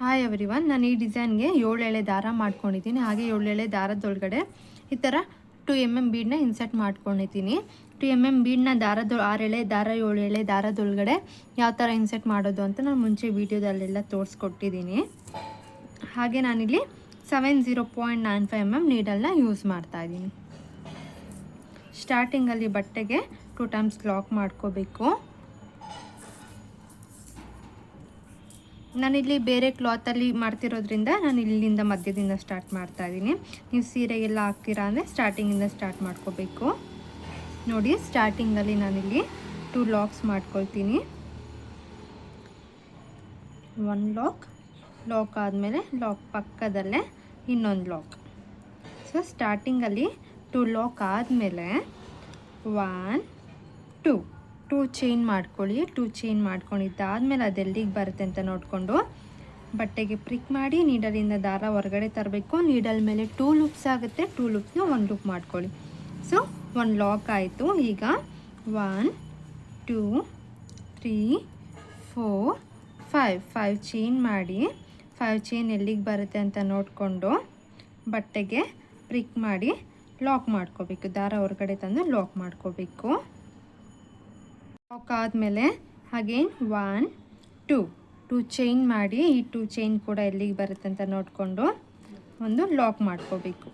Hi everyone, ನಾನು ಈ ಡಿಸೈನ್ಗೆ 7 ಎಳೆ ದಾರ ಮಾಡ್ಕೊಂಡಿದ್ದೀನಿ. ಹಾಗೆ 7 ಎಳೆ ದಾರದೊಳಗಡೆ ಈ ಥರ 2 mm ಬೀಡನ್ನ ಇನ್ಸರ್ಟ್ ಮಾಡ್ಕೊಂಡಿದ್ದೀನಿ. 2 mm ಬೀಡನ್ನ 6 ಎಳೆ ದಾರ 7 ಎಳೆ ದಾರದೊಳಗಡೆ ಯಾವ ಥರ ಇನ್ಸರ್ಟ್ ಮಾಡೋದು ಅಂತ ನಾನು ಮುಂಚೆ ವೀಡಿಯೋದಲ್ಲೆಲ್ಲ ತೋರಿಸ್ಕೊಟ್ಟಿದ್ದೀನಿ. ಹಾಗೆ ನಾನಿಲ್ಲಿ 70.95 mm ನೀಡಲ್ನ ಯೂಸ್ ಮಾಡ್ತಾಯಿದ್ದೀನಿ. ಸ್ಟಾರ್ಟಿಂಗಲ್ಲಿ ಬಟ್ಟೆಗೆ 2 ಟೈಮ್ಸ್ ಲಾಕ್ ಮಾಡ್ಕೋಬೇಕು. ನಾನಿಲ್ಲಿ ಬೇರೆ ಕ್ಲಾತಲ್ಲಿ ಮಾಡ್ತಿರೋದ್ರಿಂದ ನಾನು ಇಲ್ಲಿಂದ ಮಧ್ಯದಿಂದ ಸ್ಟಾರ್ಟ್ ಮಾಡ್ತಾಯಿದ್ದೀನಿ. ನೀವು ಸೀರೆಗೆಲ್ಲ ಹಾಕ್ತೀರಾ ಅಂದರೆ ಸ್ಟಾರ್ಟಿಂಗಿಂದ ಸ್ಟಾರ್ಟ್ ಮಾಡ್ಕೋಬೇಕು. ನೋಡಿ, ಸ್ಟಾರ್ಟಿಂಗಲ್ಲಿ ನಾನಿಲ್ಲಿ 2 ಲಾಕ್ಸ್ ಮಾಡ್ಕೊಳ್ತೀನಿ. 1 ಲಾಕ್ ಆದಮೇಲೆ ಲಾಕ್ ಪಕ್ಕದಲ್ಲೇ ಇನ್ನೊಂದು ಲಾಕ್. ಸೊ ಸ್ಟಾರ್ಟಿಂಗಲ್ಲಿ 2 ಲಾಕ್ ಆದಮೇಲೆ 1 2 ಚೈನ್ ಮಾಡ್ಕೊಳ್ಳಿ. 2 ಚೈನ್ ಮಾಡ್ಕೊಂಡಿದ್ದಾದಮೇಲೆ ಅದೆಲ್ಲಿಗೆ ಬರುತ್ತೆ ಅಂತ ನೋಡಿಕೊಂಡು ಬಟ್ಟೆಗೆ ಪ್ರಿಕ್ ಮಾಡಿ ನೀಡಲಿಂದ ದಾರ ಹೊರಗಡೆ ತರಬೇಕು. ನೀಡಲ್ ಮೇಲೆ 2 ಲೂಪ್ಸ್ ಆಗುತ್ತೆ. 2 ಲೂಪ್ಸ್ನ 1 ಲೂಪ್ ಮಾಡ್ಕೊಳ್ಳಿ. ಸೊ 1 ಲಾಕ್ ಆಯಿತು. ಈಗ 1 2 3 4 5 ಚೈನ್ ಮಾಡಿ 5 ಚೈನ್ ಎಲ್ಲಿಗೆ ಬರುತ್ತೆ ಅಂತ ನೋಡಿಕೊಂಡು ಬಟ್ಟೆಗೆ ಪ್ರಿಕ್ ಮಾಡಿ ಲಾಕ್ ಮಾಡ್ಕೋಬೇಕು. ದಾರ ಹೊರಗಡೆ ತಂದು ಲಾಕ್ ಮಾಡ್ಕೋಬೇಕು. ಲಾಕ್ ಆದಮೇಲೆ ಅಗೇನ್ 1 2 ಚೈನ್ ಮಾಡಿ ಈ 2 ಚೈನ್ ಕೂಡ ಎಲ್ಲಿಗೆ ಬರುತ್ತೆ ಅಂತ ನೋಡಿಕೊಂಡು ಒಂದು ಲಾಕ್ ಮಾಡ್ಕೋಬೇಕು.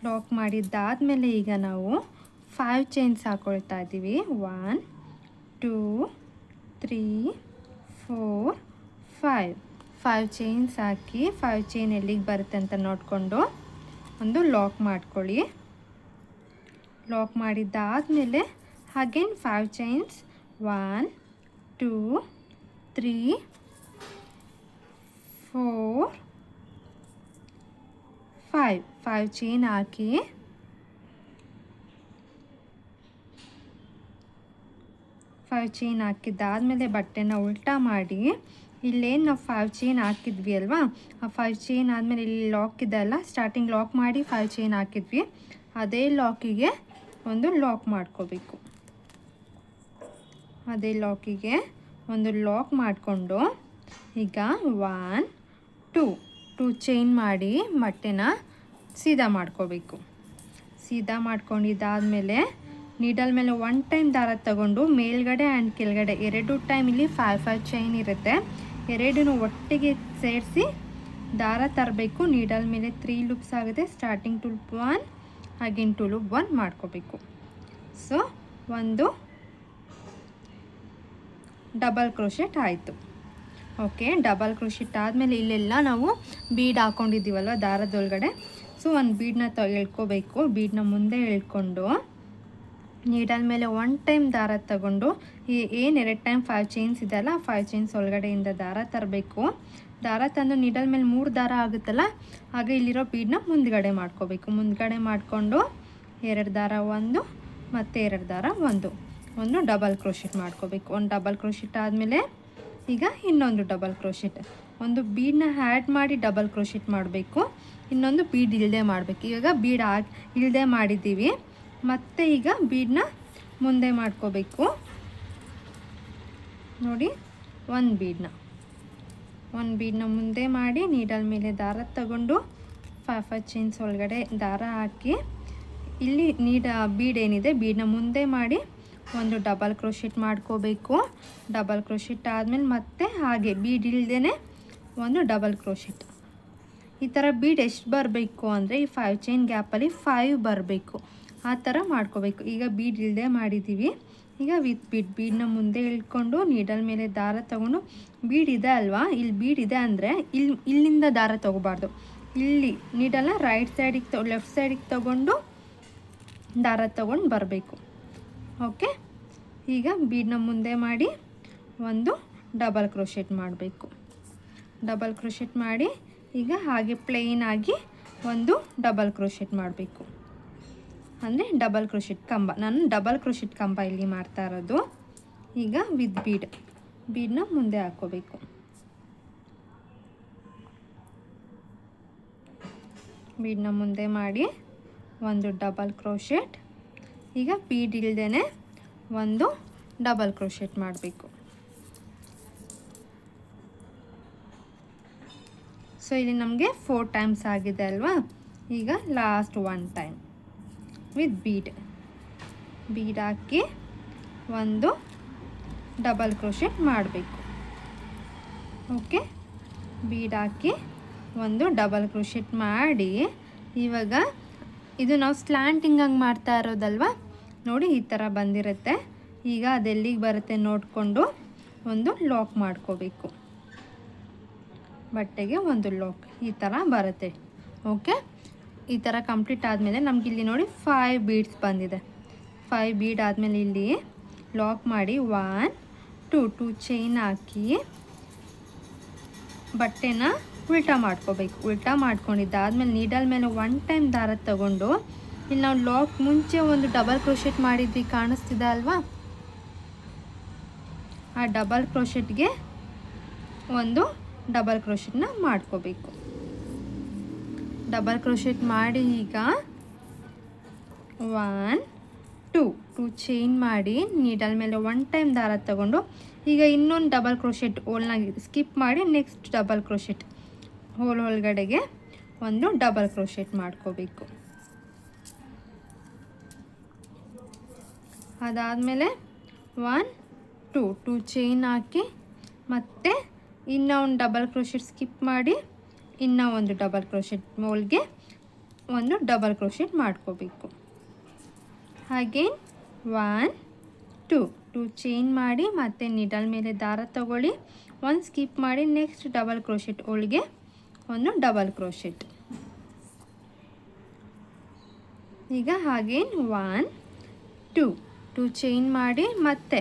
ಲಾಕ್ ಮಾಡಿದ್ದಾದಮೇಲೆ ಈಗ ನಾವು 5 ಚೈನ್ಸ್ ಹಾಕ್ಕೊಳ್ತಾ ಇದ್ದೀವಿ. 1 2 3 4 5 ಚೈನ್ಸ್ ಹಾಕಿ 5 ಚೈನ್ ಎಲ್ಲಿಗೆ ಬರುತ್ತೆ ಅಂತ ನೋಡಿಕೊಂಡು ಒಂದು ಲಾಕ್ ಮಾಡ್ಕೊಳ್ಳಿ. ಲಾಕ್ ಮಾಡಿದ್ದಾದಮೇಲೆ ಅಗೇನ್ 5 ಚೈನ್ಸ್ 1 2 3 4 5 ಚೈನ್ ಹಾಕಿ 5 ಚೈನ್ ಹಾಕಿದ್ದಾದಮೇಲೆ ಬಟ್ಟೆನ ಉಲ್ಟಾ ಮಾಡಿ ಇಲ್ಲೇನು ನಾವು 5 ಚೈನ್ ಹಾಕಿದ್ವಿ ಅಲ್ವಾ, ಆ 5 ಚೈನ್ ಆದಮೇಲೆ ಇಲ್ಲಿ ಲಾಕ್ ಇದೆ ಅಲ್ಲ, ಸ್ಟಾರ್ಟಿಂಗ್ ಲಾಕ್ ಮಾಡಿ 5 ಚೈನ್ ಹಾಕಿದ್ವಿ, ಅದೇ ಲಾಕಿಗೆ ಒಂದು ಲಾಕ್ ಮಾಡ್ಕೋಬೇಕು. ಅದೇ ಲಾಕಿಗೆ ಒಂದು ಲಾಕ್ ಮಾಡಿಕೊಂಡು ಈಗ 1 2 ಚೈನ್ ಮಾಡಿ ಬಟ್ಟೆನ ಸೀದಾ ಮಾಡ್ಕೋಬೇಕು. ಸೀದಾ ಮಾಡ್ಕೊಂಡಿದ್ದಾದಮೇಲೆ ನೀಡಲ್ ಮೇಲೆ 1 ಟೈಮ್ ದಾರ ತಗೊಂಡು ಮೇಲ್ಗಡೆ ಆ್ಯಂಡ್ ಕೆಳಗಡೆ 2 ಟೈಮ್ ಇಲ್ಲಿ 5 ಚೈನ್ ಇರುತ್ತೆ, ಎರಡೂ ಒಟ್ಟಿಗೆ ಸೇರಿಸಿ ದಾರ ತರಬೇಕು. ನೀಡಲ್ ಮೇಲೆ 3 ಲೂಪ್ಸ್ ಆಗುತ್ತೆ. ಸ್ಟಾರ್ಟಿಂಗ್ 2 ಲೂಪ್ 1 ಅಗೇನ್ 2 ಲೂಪ್ 1 ಮಾಡ್ಕೋಬೇಕು. ಸೊ ಒಂದು ಡಬಲ್ ಕ್ರೋಶೆಟ್ ಆಯಿತು. ಓಕೆ, ಡಬಲ್ ಕ್ರೋಶೆಟ್ ಆದಮೇಲೆ ಇಲ್ಲೆಲ್ಲ ನಾವು ಬೀಡ್ ಹಾಕ್ಕೊಂಡಿದ್ದೀವಲ್ವ ದಾರದೊಳಗಡೆ, ಸೊ ಒಂದು ಬೀಡನ್ನ ಎಳ್ಕೋಬೇಕು. ಬೀಡನ್ನ ಮುಂದೆ ಎಳ್ಕೊಂಡು ನೀಡಲ್ ಮೇಲೆ 1 ಟೈಮ್ ದಾರ ತಗೊಂಡು ಏನು 2 ಟೈಮ್ 5 ಚೈನ್ಸ್ ಇದೆಯಲ್ಲ, 5 ಚೈನ್ಸ್ ಒಳಗಡೆಯಿಂದ ದಾರ ತರಬೇಕು. ದಾರ ತಂದು ನೀಡಲ್ ಮೇಲೆ 3 ದಾರ ಆಗುತ್ತಲ್ಲ, ಆಗ ಇಲ್ಲಿರೋ ಬೀಡನ್ನ ಮುಂದ್ಗಡೆ ಮಾಡ್ಕೋಬೇಕು. ಮುಂದ್ಗಡೆ ಮಾಡಿಕೊಂಡು 2 ದಾರ 1 ಮತ್ತು 2 ದಾರ 1 ಡಬಲ್ ಕ್ರೋಶೆಟ್ ಮಾಡ್ಕೋಬೇಕು. ಒಂದು ಡಬಲ್ ಕ್ರೋಶೆಟ್ ಆದಮೇಲೆ ಈಗ ಇನ್ನೊಂದು ಡಬಲ್ ಕ್ರೋಶೆಟ್, ಒಂದು ಬೀಡನ್ನ ಆ್ಯಡ್ ಮಾಡಿ ಡಬಲ್ ಕ್ರೋಶೆಟ್ ಮಾಡಬೇಕು, ಇನ್ನೊಂದು ಬೀಡ್ ಇಲ್ಲದೆ ಮಾಡಬೇಕು. ಇವಾಗ ಬೀಡ್ ಇಲ್ಲದೆ ಮಾಡಿದ್ದೀವಿ, ಮತ್ತು ಈಗ ಬೀಡನ್ನ ಮುಂದೆ ಮಾಡ್ಕೋಬೇಕು. ನೋಡಿ, ಒಂದು ಬೀಡನ್ನ ಮುಂದೆ ಮಾಡಿ ನೀಡಲ್ ಮೇಲೆ ದಾರ ತಗೊಂಡು 5 ಚೈನ್ಸ್ ಒಳಗಡೆ ದಾರ ಹಾಕಿ ಇಲ್ಲಿ ಬೀಡ್ ಏನಿದೆ ಬೀಡನ್ನ ಮುಂದೆ ಮಾಡಿ ಒಂದು ಡಬಲ್ ಕ್ರೋಶೆಟ್ ಮಾಡ್ಕೋಬೇಕು. ಡಬಲ್ ಕ್ರೋಶೆಟ್ ಆದಮೇಲೆ ಮತ್ತೆ ಹಾಗೆ ಬೀಡ್ ಇಲ್ಲದೇ ಒಂದು ಡಬಲ್ ಕ್ರೋಶೆಟ್. ಈ ಥರ ಬೀಡ್ ಎಷ್ಟು ಬರಬೇಕು ಅಂದರೆ ಈ 5 ಚೈನ್ ಗ್ಯಾಪಲ್ಲಿ 5 ಬರಬೇಕು, ಆ ಥರ ಮಾಡ್ಕೋಬೇಕು. ಈಗ ಬೀಡ್ ಇಲ್ಲದೆ ಮಾಡಿದ್ದೀವಿ. ಈಗ ವಿತ್ ಬೀಡನ್ನ ಮುಂದೆ ಇಳ್ಕೊಂಡು ನೀಡಲ್ ಮೇಲೆ ದಾರ ತಗೊಂಡು ಬೀಡ್ ಇದೆ ಅಲ್ವಾ, ಇಲ್ಲಿ ಬೀಡ್ ಇದೆ ಅಂದರೆ ಇಲ್ಲಿಂದ ದಾರ ತೊಗೋಬಾರ್ದು, ಇಲ್ಲಿ ನೀಡಲ್ನ ರೈಟ್ ಸೈಡಿಗೆ ಲೆಫ್ಟ್ ಸೈಡಿಗೆ ತೊಗೊಂಡು ದಾರ ತೊಗೊಂಡು ಬರಬೇಕು. ಓಕೆ, ಈಗ ಬೀಡನ್ನ ಮುಂದೆ ಮಾಡಿ ಒಂದು ಡಬಲ್ ಕ್ರೋಶೆಟ್ ಮಾಡಬೇಕು. ಡಬಲ್ ಕ್ರೋಶೆಟ್ ಮಾಡಿ ಈಗ ಹಾಗೆ ಪ್ಲೇನ್ ಆಗಿ ಒಂದು ಡಬಲ್ ಕ್ರೋಶೆಟ್ ಮಾಡಬೇಕು. ಅಂದರೆ ಡಬಲ್ ಕ್ರೋಶೆಟ್ ಕಂಬ, ನಾನು ಡಬಲ್ ಕ್ರೋಶೆಟ್ ಕಂಬ ಇಲ್ಲಿ ಮಾಡ್ತಾ ಇರೋದು. ಈಗ ವಿತ್ ಬೀಡನ್ನ ಮುಂದೆ ಹಾಕ್ಕೋಬೇಕು. ಬೀಡನ್ನ ಮುಂದೆ ಮಾಡಿ ಒಂದು ಡಬಲ್ ಕ್ರೋಶೆಟ್. ಈಗ ಬೀಡ್ ಇಲ್ಲದೇ ಒಂದು ಡಬಲ್ ಕ್ರೋಶೆಟ್ ಮಾಡಬೇಕು. ಸೊ ಇಲ್ಲಿ ನಮಗೆ 4 ಟೈಮ್ಸ್ ಆಗಿದೆ ಅಲ್ವಾ. ಈಗ ಲಾಸ್ಟ್ 1 ಟೈಮ್ ವಿತ್ ಬೀಡ್ ಹಾಕಿ ಒಂದು ಡಬಲ್ ಕ್ರೋಶೆಟ್ ಮಾಡಬೇಕು. ಓಕೆ, ಬೀಡ್ ಹಾಕಿ ಒಂದು ಡಬಲ್ ಕ್ರೋಶೆಟ್ ಮಾಡಿ, ಇವಾಗ ಇದು ನಾವು ಸ್ಲ್ಯಾಂಟಿಂಗಾಗಿ ಮಾಡ್ತಾ ಇರೋದಲ್ವ, ನೋಡಿ ಈ ಥರ ಬಂದಿರುತ್ತೆ. ಈಗ ಅದೆಲ್ಲಿಗೆ ಬರುತ್ತೆ ನೋಡಿಕೊಂಡು ಒಂದು ಲಾಕ್ ಮಾಡ್ಕೋಬೇಕು. ಬಟ್ಟೆಗೆ ಒಂದು ಲಾಕ್ ಈ ಥರ ಬರುತ್ತೆ. ಓಕೆ, ಈ ಥರ ಕಂಪ್ಲೀಟ್ ಆದಮೇಲೆ ನಮಗಿಲ್ಲಿ ನೋಡಿ 5 ಬೀಡ್ಸ್ ಬಂದಿದೆ. 5 ಬೀಡ್ ಆದಮೇಲೆ ಇಲ್ಲಿ ಲಾಕ್ ಮಾಡಿ 1 2 ಚೈನ್ ಹಾಕಿ ಬಟ್ಟೆನ ಉಲ್ಟಾ ಮಾಡ್ಕೋಬೇಕು. ಉಲ್ಟಾ ಮಾಡ್ಕೊಂಡಿದ್ದಾದಮೇಲೆ ನೀಡಲ್ ಮೇಲೆ 1 ಟೈಮ್ ದಾರ ತಗೊಂಡು ಇಲ್ಲಿ ನಾವು ಲಾಕ್ ಮುಂಚೆ ಒಂದು ಡಬಲ್ ಕ್ರೋಶೆಟ್ ಮಾಡಿದ್ವಿ, ಕಾಣಿಸ್ತಿದೆ ಅಲ್ವಾ, ಆ ಡಬಲ್ ಕ್ರೋಶೆಟ್ಗೆ ಒಂದು ಡಬಲ್ ಕ್ರೋಶೆಟ್ನ ಮಾಡ್ಕೋಬೇಕು. ಡಬಲ್ ಕ್ರೋಶೆಟ್ ಮಾಡಿ ಈಗ 1 2 ಚೈನ್ ಮಾಡಿ ನೀಡಲ್ ಮೇಲೆ 1 ಟೈಮ್ ದಾರ ತಗೊಂಡು ಈಗ ಇನ್ನೊಂದು ಡಬಲ್ ಕ್ರೋಶೆಟ್ ಹೋಲ್ನ ಸ್ಕಿಪ್ ಮಾಡಿ ನೆಕ್ಸ್ಟ್ ಡಬಲ್ ಕ್ರೋಶೆಟ್ ಹೋಲ್ ಒಳಗಡೆಗೆ ಒಂದು ಡಬಲ್ ಕ್ರೋಶೆಟ್ ಮಾಡ್ಕೋಬೇಕು. ಅದಾದಮೇಲೆ 1 2 ಚೈನ್ ಹಾಕಿ ಮತ್ತೆ ಇನ್ನೂ ಒಂದು ಡಬಲ್ ಕ್ರೋಶೆಟ್ ಸ್ಕಿಪ್ ಮಾಡಿ ಇನ್ನೂ ಒಂದು ಡಬಲ್ ಕ್ರೋಶೆಟ್ ಹೋಲ್ಗೆ ಒಂದು ಡಬಲ್ ಕ್ರೋಶೆಟ್ ಮಾಡ್ಕೋಬೇಕು. ಹಾಗೆ 1 2 ಚೈನ್ ಮಾಡಿ ಮತ್ತೆ ನೀಡಲ್ ಮೇಲೆ ದಾರ ತಗೊಳ್ಳಿ, ಒಂದು ಸ್ಕಿಪ್ ಮಾಡಿ ನೆಕ್ಸ್ಟ್ ಡಬಲ್ ಕ್ರೋಶೆಟ್ ಹೋಲ್ಗೆ ಒಂದು ಡಬಲ್ ಕ್ರೋಶೆಟ್. ಈಗ ಹಾಗೆ 1 2 ಚೈನ್ ಮಾಡಿ ಮತ್ತೆ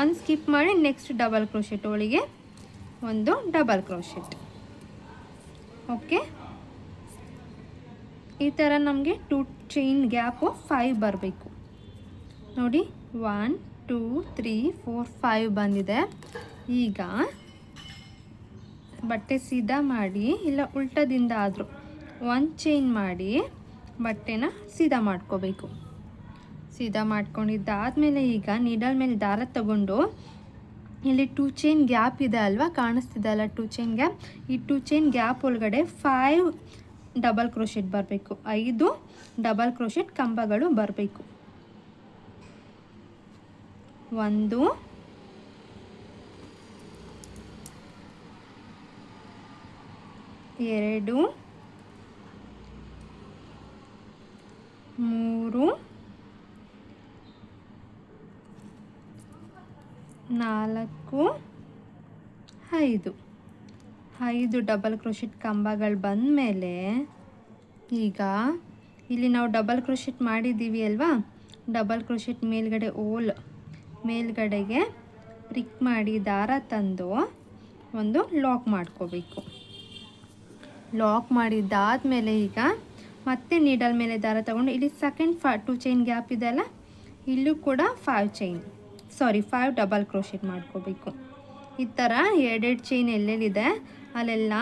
ಒಂದು ಸ್ಕಿಪ್ ಮಾಡಿ ನೆಕ್ಸ್ಟ್ ಡಬಲ್ ಕ್ರೋಶೆಟ್ ಹೋಳಿಗೆ ಒಂದು ಡಬಲ್ ಕ್ರೋಶೆಟ್. ಓಕೆ, ಈ ಥರ ನಮಗೆ 2 ಚೈನ್ ಗ್ಯಾಪು 5 ಬರಬೇಕು. ನೋಡಿ 1 2 3 4 5 ಬಂದಿದೆ. ಈಗ ಬಟ್ಟೆ ಸೀದಾ ಮಾಡಿ ಇಲ್ಲ ಉಲ್ಟದಿಂದ ಆದರೂ 1 ಚೈನ್ ಮಾಡಿ ಬಟ್ಟೆನ ಸೀದಾ ಮಾಡ್ಕೋಬೇಕು. ಸೀದಾ ಮಾಡ್ಕೊಂಡಿದ್ದಾದಮೇಲೆ ಈಗ ನೀಡಲ್ ಮೇಲೆ ದಾರ ತಗೊಂಡು ಇಲ್ಲಿ 2 ಚೈನ್ ಗ್ಯಾಪ್ ಇದೆ ಅಲ್ವಾ, ಕಾಣಿಸ್ತಿದೆ ಅಲ್ಲ 2 ಚೈನ್ ಗ್ಯಾಪ್, ಈ 2 ಚೈನ್ ಗ್ಯಾಪ್ ಒಳಗಡೆ 5 ಡಬಲ್ ಕ್ರೋಶೆಟ್ ಬರಬೇಕು. 5 ಡಬಲ್ ಕ್ರೋಶೆಟ್ ಕಂಬಗಳು ಬರಬೇಕು. 1 2 3 4 5 ಡಬಲ್ ಕ್ರೋಶೆಟ್ ಕಂಬಗಳು ಬಂದಮೇಲೆ ಈಗ ಇಲ್ಲಿ ನಾವು ಡಬಲ್ ಕ್ರೋಶೆಟ್ ಮಾಡಿದ್ದೀವಿ ಅಲ್ವಾ, ಡಬಲ್ ಕ್ರೋಶೆಟ್ ಮೇಲ್ಗಡೆ ಹೋಲ್ ಮೇಲ್ಗಡೆಗೆ ಪ್ರಿಕ್ ಮಾಡಿ ದಾರ ತಂದು ಒಂದು ಲಾಕ್ ಮಾಡ್ಕೋಬೇಕು. ಲಾಕ್ ಮಾಡಿದ್ದಾದಮೇಲೆ ಈಗ ಮತ್ತೆ ನೀಡಲ್ ಮೇಲೆ ದಾರ ತಗೊಂಡು ಇಲ್ಲಿ ಸೆಕೆಂಡ್ 2 ಚೈನ್ ಗ್ಯಾಪ್ ಇದೆ ಅಲ್ಲ, ಇಲ್ಲೂ ಕೂಡ 5 ಡಬಲ್ ಕ್ರೋಶೆಟ್ ಮಾಡ್ಕೋಬೇಕು. ಈ ಥರ 2 ಚೈನ್ ಎಲ್ಲೆಲ್ಲಿದೆ ಅಲ್ಲೆಲ್ಲ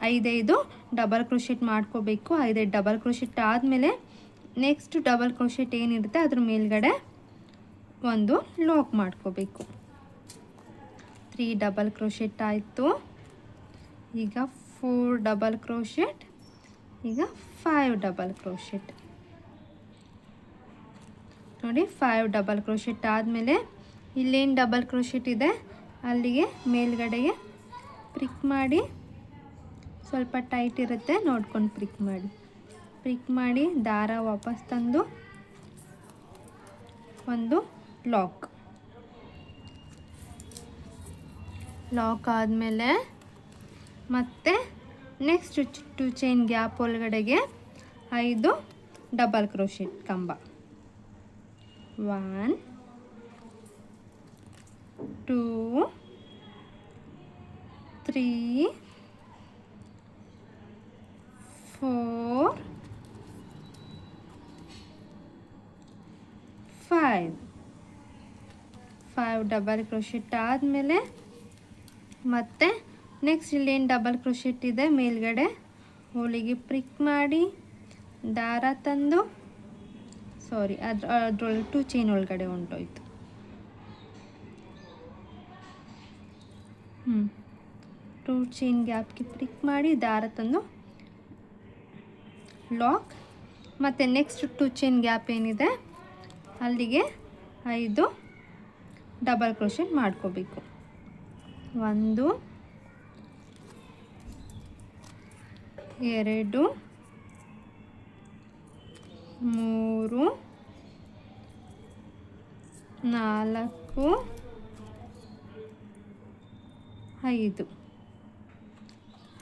5 ಡಬಲ್ ಕ್ರೋಶೆಟ್ ಮಾಡ್ಕೋಬೇಕು. 5 ಡಬಲ್ ಕ್ರೋಶೆಟ್ ಆದಮೇಲೆ ನೆಕ್ಸ್ಟ್ ಡಬಲ್ ಕ್ರೋಶೆಟ್ ಏನಿರುತ್ತೆ ಅದ್ರ ಮೇಲ್ಗಡೆ ಒಂದು ಲಾಕ್ ಮಾಡ್ಕೋಬೇಕು. 3 ಡಬಲ್ ಕ್ರೋಶೆಟ್ ಆಯಿತು. ಈಗ 4 ಡಬಲ್ ಕ್ರೋಶೆಟ್, ಈಗ 5 ಡಬಲ್ ಕ್ರೋಶೆಟ್. ನೋಡಿ 5 ಡಬಲ್ ಕ್ರೋಶೆಟ್ ಆದಮೇಲೆ ಇಲ್ಲೇನು ಡಬಲ್ ಕ್ರೋಶೆಟ್ ಇದೆ ಅಲ್ಲಿಗೆ ಮೇಲ್ಗಡೆಗೆ ಪ್ರಿಕ್ ಮಾಡಿ, ಸ್ವಲ್ಪ ಟೈಟ್ ಇರುತ್ತೆ ನೋಡ್ಕೊಂಡು ಪ್ರಿಕ್ ಮಾಡಿ ದಾರ ವಾಪಸ್ ತಂದು ಒಂದು ಲಾಕ್ ಆದಮೇಲೆ ಮತ್ತೆ ನೆಕ್ಸ್ಟ್ 2 ಚೈನ್ ಗ್ಯಾಪ್ ಒಳಗಡೆಗೆ 5 ಡಬಲ್ ಕ್ರೋಶೆಟ್ ಕಂಬ. 1 2 3 4 5 ಡಬಲ್ ಕ್ರೋಶೆಟ್ ಆದಮೇಲೆ ಮತ್ತೆ ನೆಕ್ಸ್ಟ್ ಇಲ್ಲೇನು ಡಬಲ್ ಕ್ರೋಶೆಟ್ ಇದೆ ಮೇಲ್ಗಡೆ ಹೋಲಿಗೆ ಪ್ರಿಕ್ ಮಾಡಿ ದಾರ ತಂದು ಅದ್ರೊಳಗೆ 2 ಚೈನ್ ಒಳಗಡೆ ಹೊಂಟೋಯ್ತು. 2 2 ಚೈನ್ ಗ್ಯಾಪ್ಗೆ ಪ್ರಿಕ್ ಮಾಡಿ ದಾರ ತಂದು ಲಾಕ್, ಮತ್ತು ನೆಕ್ಸ್ಟ್ 2 ಚೈನ್ ಗ್ಯಾಪ್ ಏನಿದೆ ಅಲ್ಲಿಗೆ 5 ಡಬಲ್ ಕ್ರೋಶೆಟ್ ಮಾಡ್ಕೋಬೇಕು. 1 2 3 4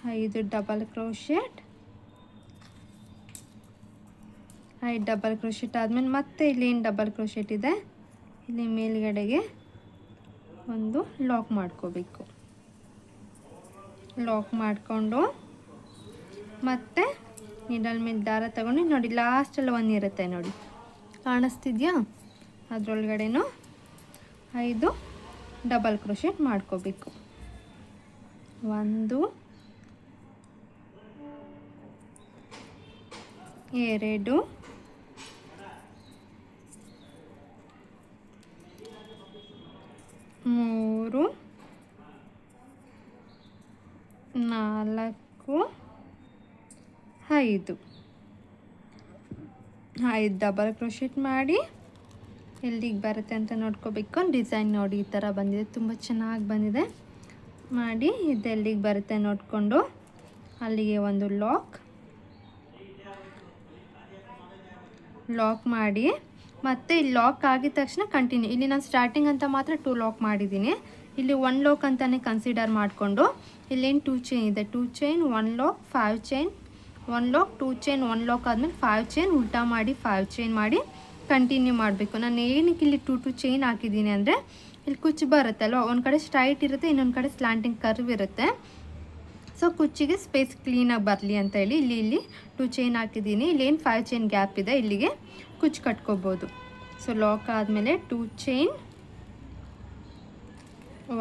5 ಡಬಲ್ ಕ್ರೋಶೆಟ್. 5 ಡಬಲ್ ಕ್ರೋಶೆಟ್ ಆದಮೇಲೆ ಮತ್ತೆ ಇಲ್ಲಿ ಏನು ಡಬಲ್ ಕ್ರೋಶೆಟ್ ಇದೆ ಇಲ್ಲಿ ಮೇಲ್ಗಡೆಗೆ ಒಂದು ಲಾಕ್ ಮಾಡ್ಕೋಬೇಕು. ಲಾಕ್ ಮಾಡಿಕೊಂಡು ಮತ್ತೆ ನೀಡಲ್ ಮೇಲೆ ದಾರ ತಗೊಂಡು ನೋಡಿ ಲಾಸ್ಟಲ್ಲಿ 1 ಇರುತ್ತೆ ನೋಡಿ, ಕಾಣಿಸ್ತಿದ್ಯಾ? ಅದರೊಳಗಡೆನೂ 5 ಡಬಲ್ ಕ್ರೋಶೆಟ್ ಮಾಡ್ಕೋಬೇಕು. 1 2 3 4 5 ಡಬಲ್ ಕ್ರೋಶೆಟ್ ಮಾಡಿ ಎಲ್ಲಿಗೆ ಬರುತ್ತೆ ಅಂತ ನೋಡ್ಕೋಬೇಕು. ಡಿಸೈನ್ ನೋಡಿ ಈ ಥರ ಬಂದಿದೆ, ತುಂಬ ಚೆನ್ನಾಗಿ ಬಂದಿದೆ. ಮಾಡಿ ಇದು ಎಲ್ಲಿಗೆ ಬರುತ್ತೆ ನೋಡಿಕೊಂಡು ಅಲ್ಲಿಗೆ ಒಂದು ಲಾಕ್ ಮಾಡಿ, ಮತ್ತು ಇಲ್ಲಿ ಲಾಕ್ ಆಗಿದ ತಕ್ಷಣ ಕಂಟಿನ್ಯೂ. ಇಲ್ಲಿ ನಾನು ಸ್ಟಾರ್ಟಿಂಗ್ ಅಂತ ಮಾತ್ರ 2 ಲಾಕ್ ಮಾಡಿದ್ದೀನಿ. ಇಲ್ಲಿ 1 ಲಾಕ್ ಅಂತಲೇ ಕನ್ಸಿಡರ್ ಮಾಡಿಕೊಂಡು ಇಲ್ಲೇನು 2 ಚೈನ್ ಇದೆ, 2 chain 1 lock 5 chain 1 lock 2 chain 1 lock ಆದಮೇಲೆ 5 ಚೈನ್ ಉಲ್ಟಾ ಮಾಡಿ 5 ಚೈನ್ ಮಾಡಿ ಕಂಟಿನ್ಯೂ ಮಾಡಬೇಕು. ನಾನು ಏನಕ್ಕೆ ಇಲ್ಲಿ 2 ಚೈನ್ ಹಾಕಿದ್ದೀನಿ ಅಂದರೆ ಇಲ್ಲಿ ಕುಚ್ಚು ಬರುತ್ತಲ್ವ, ಒಂದು ಕಡೆ ಸ್ಟ್ರೈಟ್ ಇರುತ್ತೆ, ಇನ್ನೊಂದು ಕಡೆ ಸ್ಲ್ಯಾಂಟಿಂಗ್ ಕರ್ವ್ ಇರುತ್ತೆ. ಸೊ ಕುಚ್ಚಿಗೆ ಸ್ಪೇಸ್ ಕ್ಲೀನಾಗಿ ಬರಲಿ ಅಂತ ಹೇಳಿ ಇಲ್ಲಿ 2 ಚೈನ್ ಹಾಕಿದ್ದೀನಿ. ಇಲ್ಲೇನು 5 ಚೈನ್ ಗ್ಯಾಪ್ ಇದೆ ಇಲ್ಲಿಗೆ ಕುಚ್ಚು ಕಟ್ಕೋಬೋದು. ಸೊ ಲಾಕ್ ಆದಮೇಲೆ 2 ಚೈನ್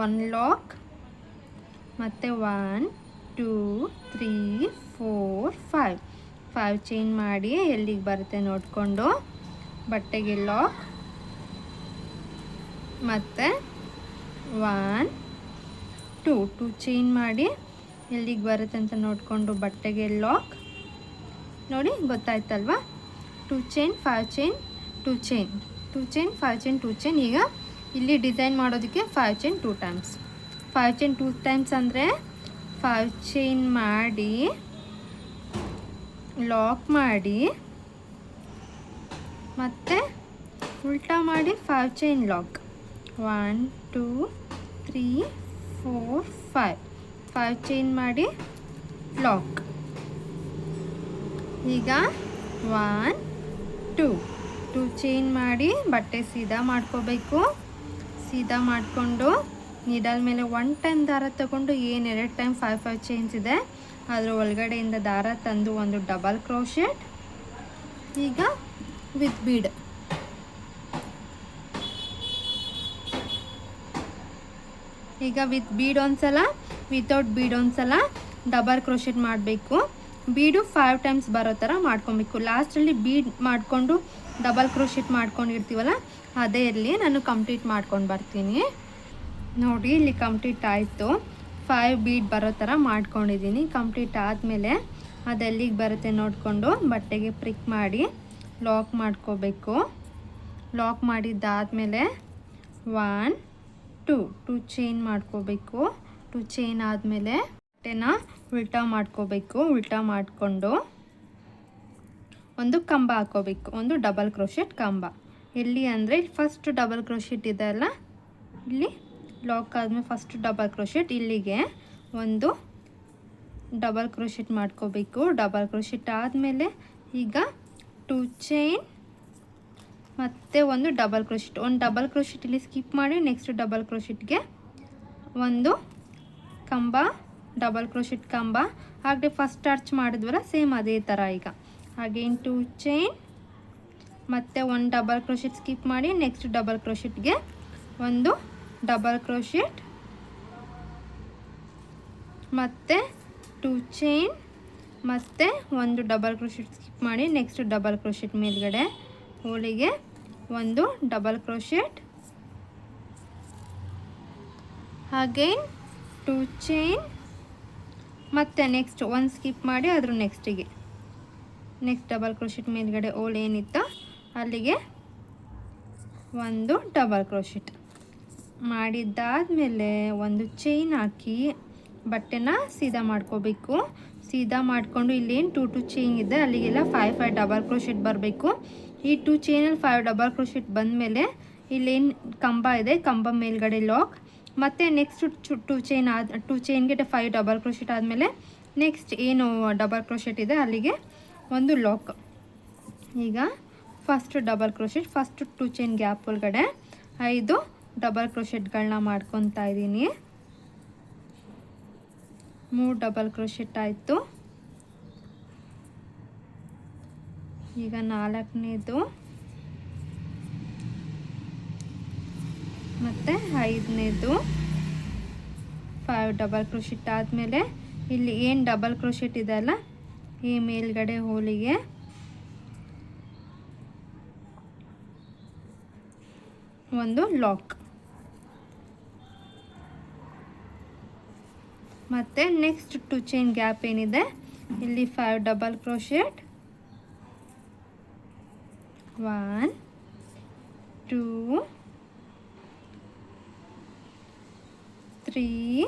1 ಲಾಕ್ ಮತ್ತು 1 2 3 4 5 ಚೈನ್ ಮಾಡಿ ಎಲ್ಲಿಗೆ ಬರುತ್ತೆ ನೋಡಿಕೊಂಡು ಬಟ್ಟೆಗೆ ಲಾಕ್, ಮತ್ತು 1 2 ಚೈನ್ ಮಾಡಿ ಎಲ್ಲಿಗೆ ಬರುತ್ತೆ ಅಂತ ನೋಡಿಕೊಂಡು ಬಟ್ಟೆಗೆ ಲಾಕ್. ನೋಡಿ ಗೊತ್ತಾಯ್ತಲ್ವಾ? 2 chain 5 chain 2 chain 2 chain 5 chain 2 chain. ಈಗ ಇಲ್ಲಿ ಡಿಸೈನ್ ಮಾಡೋದಕ್ಕೆ 5 ಚೈನ್ 2 ಟೈಮ್ಸ್ 5 ಚೈನ್ 2 ಟೈಮ್ಸ್ ಅಂದರೆ 5 ಚೈನ್ ಮಾಡಿ ಲಾಕ್ ಮಾಡಿ ಮತ್ತು ಉಲ್ಟಾ ಮಾಡಿ 5 ಚೈನ್ ಲಾಕ್. 1 2 3 4 5 ಚೈನ್ ಮಾಡಿ ಲಾಕ್. ಈಗ 1 2 ಚೈನ್ ಮಾಡಿ ಬಟ್ಟೆ ಸೀದಾ ಮಾಡ್ಕೋಬೇಕು. ಸೀದಾ ಮಾಡಿಕೊಂಡು ನೀಡಲ್ ಮೇಲೆ 1 ಟೈಮ್ ದಾರ ತಗೊಂಡು ಏನು 2 ಟೈಮ್ 5 ಚೈನ್ಸ್ ಇದೆ ಅದರ ಒಳಗಡೆಯಿಂದ ದಾರ ತಂದು ಒಂದು ಡಬಲ್ ಕ್ರೋಶೆಟ್. ಈಗ ವಿತ್ ಬೀಡ್ ವಿತ್ ಬೀಡ್ ಒಂದ್ಸಲ, ವಿತೌಟ್ ಬೀಡ್ ಒಂದ್ಸಲ ಡಬಲ್ ಕ್ರೋಶೆಟ್ ಮಾಡಬೇಕು. ಬೀಡು 5 ಟೈಮ್ಸ್ ಬರೋ ಥರ ಮಾಡ್ಕೊಬೇಕು. ಲಾಸ್ಟಲ್ಲಿ ಬೀಡ್ ಮಾಡಿಕೊಂಡು ಡಬಲ್ ಕ್ರೋಶೆಟ್ ಮಾಡ್ಕೊಂಡಿರ್ತೀವಲ್ಲ ಅದೇ ಇರಲಿ. ನಾನು ಕಂಪ್ಲೀಟ್ ಮಾಡ್ಕೊಂಡು ಬರ್ತೀನಿ. ನೋಡಿ ಇಲ್ಲಿ ಕಂಪ್ಲೀಟ್ ಆಯಿತು. 5 ಬೀಡ್ ಬರೋ ಥರ ಮಾಡ್ಕೊಂಡಿದ್ದೀನಿ. ಕಂಪ್ಲೀಟ್ ಆದಮೇಲೆ ಅದೆಲ್ಲಿಗೆ ಬರುತ್ತೆ ನೋಡಿಕೊಂಡು ಬಟ್ಟೆಗೆ ಪ್ರಿಕ್ ಮಾಡಿ ಲಾಕ್ ಮಾಡ್ಕೋಬೇಕು. ಲಾಕ್ ಮಾಡಿದ್ದಾದಮೇಲೆ 1 2 ಚೈನ್ ಮಾಡ್ಕೋಬೇಕು. 2 ಚೈನ್ ಆದಮೇಲೆ ಬಟ್ಟೆನ ಉಲ್ಟಾ ಮಾಡ್ಕೋಬೇಕು. ಉಲ್ಟಾ ಮಾಡಿಕೊಂಡು ಒಂದು ಕಂಬ ಹಾಕೋಬೇಕು, ಒಂದು ಡಬಲ್ ಕ್ರೋಶೆಟ್ ಕಂಬ. ಎಲ್ಲಿ ಅಂದರೆ ಇಲ್ಲಿ ಫಸ್ಟ್ ಡಬಲ್ ಕ್ರೋಶೆಟ್ ಇದೆ ಅಲ್ಲ, ಇಲ್ಲಿ ಲಾಕ್ ಆದಮೇಲೆ ಫಸ್ಟ್ ಡಬಲ್ ಕ್ರೋಶೆಟ್ ಇಲ್ಲಿಗೆ ಒಂದು ಡಬಲ್ ಕ್ರೋಶೆಟ್ ಮಾಡ್ಕೋಬೇಕು. ಡಬಲ್ ಕ್ರೋಶೆಟ್ ಆದಮೇಲೆ ಈಗ 2 ಚೈನ್ ಮತ್ತು ಒಂದು ಡಬಲ್ ಕ್ರೋಶೆಟ್. ಒಂದು ಡಬಲ್ ಕ್ರೋಶೆಟ್ ಇಲ್ಲಿ ಸ್ಕಿಪ್ ಮಾಡಿ ನೆಕ್ಸ್ಟ್ ಡಬಲ್ ಕ್ರೋಶೆಟ್ಗೆ ಒಂದು ಕಂಬ, ಡಬಲ್ ಕ್ರೋಶೆಟ್ ಕಂಬ. ಹಾಗೆ ಫಸ್ಟ್ ಅರ್ಚ್ ಮಾಡಿದ್ವಲ್ಲ ಸೇಮ್ ಅದೇ ಥರ. ಈಗ ಅಗೇನ್ 2 ಚೈನ್ ಮತ್ತು ಒಂದು ಡಬಲ್ ಕ್ರೋಶೆಟ್ ಸ್ಕಿಪ್ ಮಾಡಿ ನೆಕ್ಸ್ಟ್ ಡಬಲ್ ಕ್ರೋಶೆಟ್ಗೆ ಒಂದು ಡಬಲ್ ಕ್ರೋಶೆಟ್ ಮತ್ತು 2 ಚೈನ್ ಮತ್ತು ಒಂದು ಡಬಲ್ ಕ್ರೋಶೆಟ್ ಸ್ಕಿಪ್ ಮಾಡಿ ನೆಕ್ಸ್ಟ್ ಡಬಲ್ ಕ್ರೋಶೆಟ್ ಮೇಲ್ಗಡೆ ಹೋಳಿಗೆ ಒಂದು ಡಬಲ್ ಕ್ರೋಶೆಟ್. ಅಗೇನ್ 2 ಚೈನ್ ಮತ್ತು ನೆಕ್ಸ್ಟ್ ಒಂದು ಸ್ಕಿಪ್ ಮಾಡಿ ಅದ್ರ ನೆಕ್ಸ್ಟ್ ಡಬಲ್ ಕ್ರೋಶೆಟ್ ಮೇಲ್ಗಡೆ ಹೋಲ್ ಏನಿತ್ತು ಅಲ್ಲಿಗೆ ಒಂದು ಡಬಲ್ ಕ್ರೋಶೆಟ್ ಮಾಡಿದ್ದಾದಮೇಲೆ ಒಂದು ಚೈನ್ ಹಾಕಿ ಬಟ್ಟೆನ ಸೀದಾ ಮಾಡ್ಕೋಬೇಕು. ಸೀದಾ ಮಾಡಿಕೊಂಡು ಇಲ್ಲೇನು 2 ಚೈನ್ ಇದೆ ಅಲ್ಲಿಗೆಲ್ಲ 5 ಡಬಲ್ ಕ್ರೋಶೆಟ್ ಬರಬೇಕು. ಈ 2 ಚೈನಲ್ಲಿ 5 ಡಬಲ್ ಕ್ರೋಶೆಟ್ ಬಂದಮೇಲೆ ಇಲ್ಲೇನು ಕಂಬ ಇದೆ ಕಂಬ ಮೇಲ್ಗಡೆ ಲಾಕ್, ಮತ್ತು ನೆಕ್ಸ್ಟ್ 2 ಚೈನ್ಗೆ 5 ಡಬಲ್ ಕ್ರೋಶೆಟ್ ಆದಮೇಲೆ ನೆಕ್ಸ್ಟ್ ಏನು ಡಬಲ್ ಕ್ರೋಶೆಟ್ ಇದೆ ಅಲ್ಲಿಗೆ ಒಂದು ಲಾಕ್. ಈಗ first double crochet first 2 chain gap ಒಳಗಡೆ 5 ಡಬಲ್ ಕ್ರೋಶೆಟ್ಗಳನ್ನ ಮಾಡ್ಕೊತಾ ಇದ್ದೀನಿ. 3 ಡಬಲ್ ಕ್ರೋಶೆಟ್ ಆಯಿತು. ಈಗ 4ನೇದು ಮತ್ತು 5ನೇದು 5 ಡಬಲ್ ಕ್ರೋಶೆಟ್ ಆದಮೇಲೆ ಇಲ್ಲಿ ಏನು ಡಬಲ್ ಕ್ರೋಶೆಟ್ ಇದೆ ಅಲ್ಲ ಈ ಮೇಲ್ಗಡೆ ಹೋಲಿಗೆ ಒಂದು ಲಾಕ್, ಮತ್ತು ನೆಕ್ಸ್ಟ್ 2 ಚೈನ್ ಗ್ಯಾಪ್ ಏನಿದೆ ಇಲ್ಲಿ 5 ಡಬಲ್ ಕ್ರೋಶೆಟ್ 1 2 3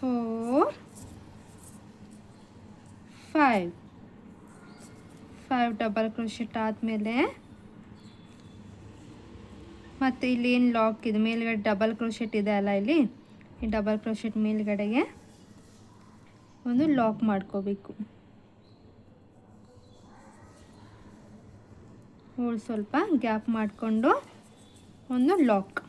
4 5 ಡಬಲ್ ಕ್ರೋಶೆಟ್ ಆದಮೇಲೆ ಮತ್ತು ಇಲ್ಲಿ ಏನು ಲಾಕ್ ಇದೆ ಮೇಲ್ಗಡೆ ಡಬಲ್ ಕ್ರೋಶೆಟ್ ಇದೆ ಅಲ್ಲ ಇಲ್ಲಿ ಈ ಡಬಲ್ ಕ್ರೋಶೆಟ್ ಮೇಲ್ಗಡೆಗೆ ಒಂದು ಲಾಕ್ ಮಾಡ್ಕೋಬೇಕು. ಹೋಲ್ ಸ್ವಲ್ಪ ಗ್ಯಾಪ್ ಮಾಡಿಕೊಂಡು ಒಂದು ಲಾಕ್.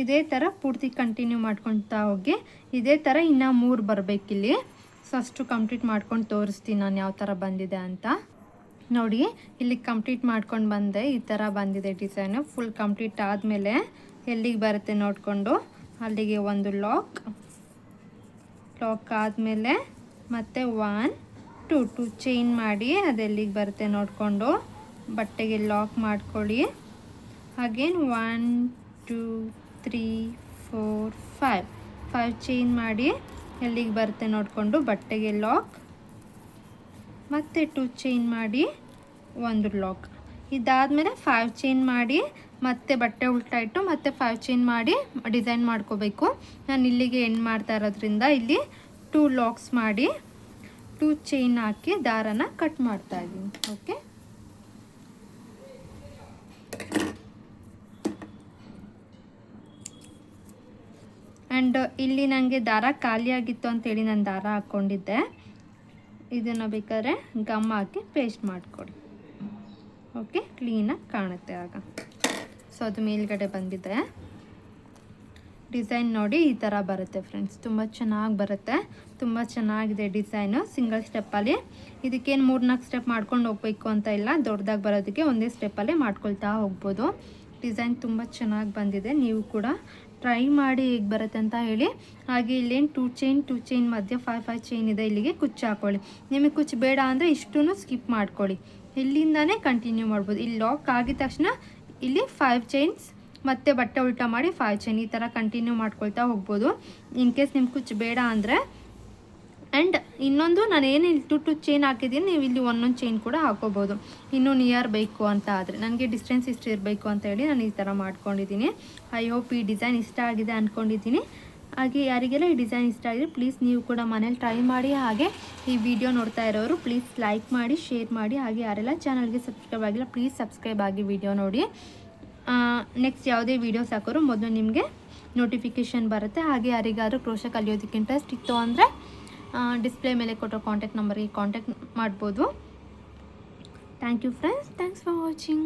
ಇದೇ ಥರ ಪೂರ್ತಿ ಕಂಟಿನ್ಯೂ ಮಾಡ್ಕೊತಾ ಹೋಗಿ. ಇದೇ ಥರ ಇನ್ನೂ 3 ಬರಬೇಕಿಲ್ಲಿ. ಸೊ ಅಷ್ಟು ಕಂಪ್ಲೀಟ್ ಮಾಡ್ಕೊಂಡು ತೋರಿಸ್ತೀನಿ ನಾನು ಯಾವ ಥರ ಬಂದಿದೆ ಅಂತ. ನೋಡಿ ಇಲ್ಲಿ ಕಂಪ್ಲೀಟ್ ಮಾಡ್ಕೊಂಡು ಬಂದೆ, ಈ ಥರ ಬಂದಿದೆ ಡಿಸೈನು. ಫುಲ್ ಕಂಪ್ಲೀಟ್ ಆದಮೇಲೆ ಎಲ್ಲಿಗೆ ಬರುತ್ತೆ ನೋಡಿಕೊಂಡು ಅಲ್ಲಿಗೆ ಒಂದು ಲಾಕ್ ಆದಮೇಲೆ ಮತ್ತೆ 1 2 ಚೈನ್ ಮಾಡಿ ಅದೆಲ್ಲಿಗೆ ಬರುತ್ತೆ ನೋಡಿಕೊಂಡು ಬಟ್ಟೆಗೆ ಲಾಕ್ ಮಾಡ್ಕೊಳ್ಳಿ. ಅಗೇನ್ 1 2 3 4 5 ಚೈನ್ ಮಾಡಿ ಎಲ್ಲಿಗೆ ಬರುತ್ತೆ ನೋಡಿಕೊಂಡು ಬಟ್ಟೆಗೆ ಲಾಕ್, ಮತ್ತು 2 ಚೈನ್ ಮಾಡಿ ಒಂದು ಲಾಕ್. ಇದಾದಮೇಲೆ 5 ಚೈನ್ ಮಾಡಿ ಮತ್ತೆ ಬಟ್ಟೆ ಉಲ್ಟಾ ಇಟ್ಟು ಮತ್ತೆ 5 ಚೈನ್ ಮಾಡಿ ಡಿಸೈನ್ ಮಾಡ್ಕೋಬೇಕು. ನಾನು ಇಲ್ಲಿಗೆ ಎಂಡ್ ಮಾಡ್ತಾ ಇರೋದ್ರಿಂದ ಇಲ್ಲಿ 2 ಲಾಕ್ಸ್ ಮಾಡಿ 2 ಚೈನ್ ಹಾಕಿ ದಾರನ ಕಟ್ ಮಾಡ್ತಾ ಇದ್ದೀನಿ. ಓಕೆ, ಆ್ಯಂಡ್ ಇಲ್ಲಿ ನನಗೆ ದಾರ ಖಾಲಿಯಾಗಿತ್ತು ಅಂತೇಳಿ ನಾನು ದಾರ ಹಾಕ್ಕೊಂಡಿದ್ದೆ. ಇದನ್ನು ಬೇಕಾದ್ರೆ ಗಮ್ ಹಾಕಿ ಪೇಸ್ಟ್ ಮಾಡಿಕೊಡಿ. ಓಕೆ, ಕ್ಲೀನಾಗಿ ಕಾಣುತ್ತೆ ಆಗ. ಸೊ ಅದು ಮೇಲ್ಗಡೆ ಬಂದಿದೆ. ಡಿಸೈನ್ ನೋಡಿ ಈ ಥರ ಬರುತ್ತೆ ಫ್ರೆಂಡ್ಸ್, ತುಂಬ ಚೆನ್ನಾಗಿ ಬರುತ್ತೆ, ತುಂಬ ಚೆನ್ನಾಗಿದೆ ಡಿಸೈನು. ಸಿಂಗಲ್ ಸ್ಟೆಪ್ಪಲ್ಲಿ ಇದಕ್ಕೇನು 3-4 ಸ್ಟೆಪ್ ಮಾಡ್ಕೊಂಡು ಹೋಗಬೇಕು ಅಂತ ಇಲ್ಲ, ದೊಡ್ಡದಾಗಿ ಬರೋದಕ್ಕೆ ಒಂದೇ ಸ್ಟೆಪ್ಪಲ್ಲೇ ಮಾಡ್ಕೊಳ್ತಾ ಹೋಗ್ಬೋದು. ಡಿಸೈನ್ ತುಂಬ ಚೆನ್ನಾಗಿ ಬಂದಿದೆ, ನೀವು ಕೂಡ ಟ್ರೈ ಮಾಡಿ ಹೇಗೆ ಬರುತ್ತೆ ಅಂತ ಹೇಳಿ. ಹಾಗೆ ಇಲ್ಲೇನು 2 ಚೈನ್ ಮಧ್ಯೆ 5 ಚೈನ್ ಇದೆ, ಇಲ್ಲಿಗೆ ಕುಚ್ಚು ಹಾಕ್ಕೊಳ್ಳಿ. ನಿಮಗೆ ಕುಚ್ಚು ಬೇಡ ಅಂದರೆ ಇಷ್ಟೂ ಸ್ಕಿಪ್ ಮಾಡ್ಕೊಳ್ಳಿ, ಇಲ್ಲಿಂದನೇ ಕಂಟಿನ್ಯೂ ಮಾಡ್ಬೋದು. ಇಲ್ಲಿ ಲಾಕ್ ಆಗಿದ ತಕ್ಷಣ ಇಲ್ಲಿ 5 ಚೈನ್ಸ್ ಮತ್ತೆ ಬಟ್ಟೆ ಉಲ್ಟಾ ಮಾಡಿ 5 ಚೈನ್ ಈ ಥರ ಕಂಟಿನ್ಯೂ ಮಾಡ್ಕೊಳ್ತಾ ಹೋಗ್ಬೋದು. ಇನ್ ಕೇಸ್ ನಿಮ್ಗೆ ಕುಚ್ಚು ಬೇಡ ಅಂದರೆ. ಆ್ಯಂಡ್ ಇನ್ನೊಂದು ನಾನು ಏನು ಇಲ್ಲಿ 2 ಚೈನ್ ಹಾಕಿದ್ದೀನಿ, ನೀವು ಇಲ್ಲಿ 1 ಚೈನ್ ಕೂಡ ಹಾಕೋಬೋದು, ಇನ್ನೂ ನಿಯರ್ ಬೇಕು ಅಂತ ಆದರೆ. ನನಗೆ ಡಿಸ್ಟೆನ್ಸ್ ಇಷ್ಟು ಇರಬೇಕು ಅಂತ ಹೇಳಿ ನಾನು ಈ ಥರ ಮಾಡ್ಕೊಂಡಿದ್ದೀನಿ. ಐ ಹೋಪ್ ಈ ಡಿಸೈನ್ ಇಷ್ಟ ಆಗಿದೆ ಅಂದ್ಕೊಂಡಿದ್ದೀನಿ. ಹಾಗೆ ಯಾರಿಗೆಲ್ಲ ಈ ಡಿಸೈನ್ ಇಷ್ಟ ಆಗಿದೆ ಪ್ಲೀಸ್ ನೀವು ಕೂಡ ಮನೇಲಿ ಟ್ರೈ ಮಾಡಿ. ಹಾಗೆ ಈ ವಿಡಿಯೋ ನೋಡ್ತಾ ಇರೋರು ಪ್ಲೀಸ್ ಲೈಕ್ ಮಾಡಿ, ಶೇರ್ ಮಾಡಿ. ಹಾಗೆ ಯಾರೆಲ್ಲ ಚಾನಲ್ಗೆ ಸಬ್ಸ್ಕ್ರೈಬ್ ಆಗಿಲ್ಲ ಪ್ಲೀಸ್ ಸಬ್ಸ್ಕ್ರೈಬ್ ಆಗಿ ವಿಡಿಯೋ ನೋಡಿ. ನೆಕ್ಸ್ಟ್ ಯಾವುದೇ ವೀಡಿಯೋಸ್ ಹಾಕೋರು ಮೊದಲು ನಿಮಗೆ ನೋಟಿಫಿಕೇಷನ್ ಬರುತ್ತೆ. ಹಾಗೆ ಯಾರಿಗಾದ್ರೂ ಕ್ರೋಶ ಕಲಿಯೋದಕ್ಕೆ ಇಂಟ್ರೆಸ್ಟ್ ಇತ್ತು ಅಂದರೆ ಡಿಸ್ಪ್ಲೇ ಮೇಲೆ ಕೊಟ್ಟೋ ಕಾಂಟ್ಯಾಕ್ಟ್ ನಂಬರ್ಗೆ ಕಾಂಟ್ಯಾಕ್ಟ್ ಮಾಡ್ಬೋದು. Thank you friends, thanks for watching.